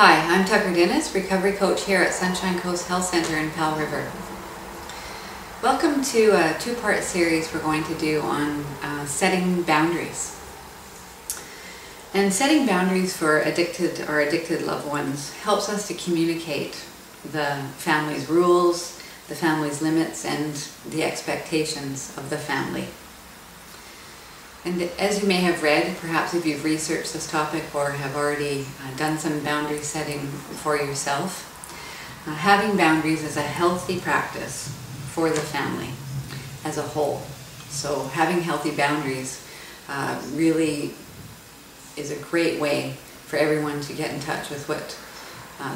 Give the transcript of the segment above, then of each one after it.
Hi, I'm Tucker Dennis, recovery coach here at Sunshine Coast Health Center in Powell River. Welcome to a two-part series we're going to do on setting boundaries. And setting boundaries for addicted loved ones helps us to communicate the family's rules, the family's limits, and the expectations of the family. And as you may have read, perhaps if you've researched this topic or have already done some boundary setting for yourself, having boundaries is a healthy practice for the family as a whole. So having healthy boundaries really is a great way for everyone to get in touch with what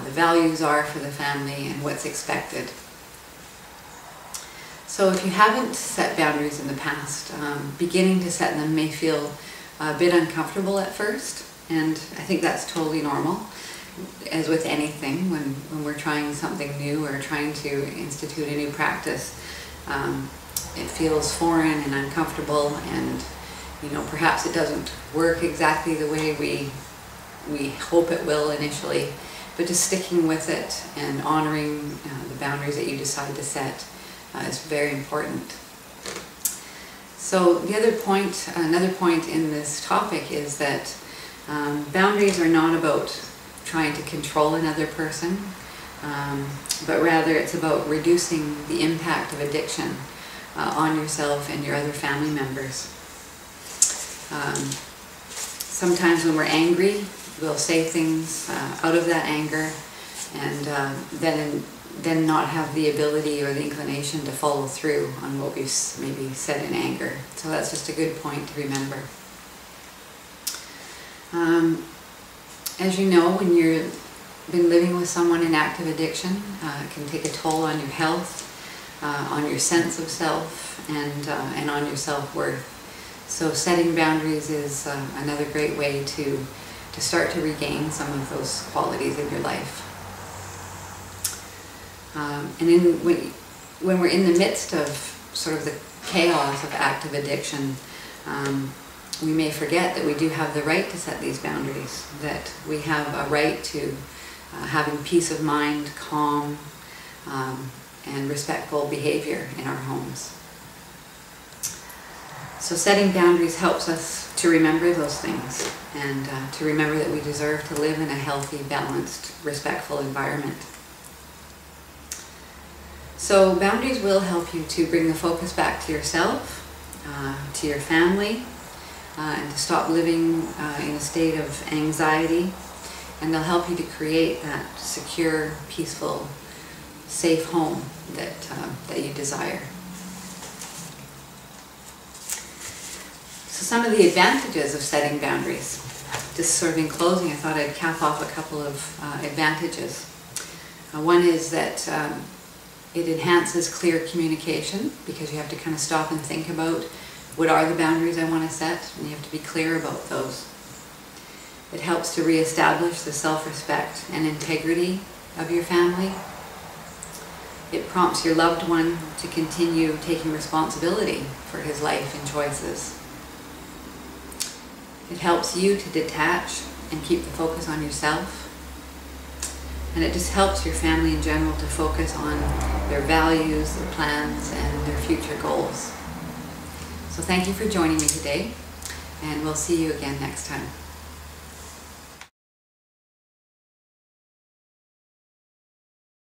the values are for the family and what's expected. So if you haven't set boundaries in the past, beginning to set them may feel a bit uncomfortable at first, and I think that's totally normal. As with anything, when we're trying something new or trying to institute a new practice, it feels foreign and uncomfortable, and perhaps it doesn't work exactly the way we hope it will initially, but just sticking with it and honoring the boundaries that you decide to set is very important. So another point in this topic is that boundaries are not about trying to control another person, but rather it's about reducing the impact of addiction on yourself and your other family members. Sometimes when we're angry, we'll say things out of that anger, and then not have the ability or the inclination to follow through on what we've maybe said in anger. So that's just a good point to remember. As you know, when you've been living with someone in active addiction, it can take a toll on your health, on your sense of self, and on your self-worth. So setting boundaries is another great way to start to regain some of those qualities in your life. And when we're in the midst of sort of the chaos of active addiction, we may forget that we do have the right to set these boundaries, that we have a right to having peace of mind, calm, and respectful behavior in our homes. So setting boundaries helps us to remember those things, and to remember that we deserve to live in a healthy, balanced, respectful environment. So boundaries will help you to bring the focus back to yourself, to your family, and to stop living in a state of anxiety, and they'll help you to create that secure, peaceful, safe home that you desire. So some of the advantages of setting boundaries. Just sort of in closing, I thought I'd cap off a couple of advantages. One is that it enhances clear communication, because you have to kind of stop and think about what are the boundaries I want to set, and you have to be clear about those. It helps to reestablish the self-respect and integrity of your family. It prompts your loved one to continue taking responsibility for his life and choices. It helps you to detach and keep the focus on yourself. And it just helps your family in general to focus on their values, their plans, and their future goals. So thank you for joining me today, and we'll see you again next time.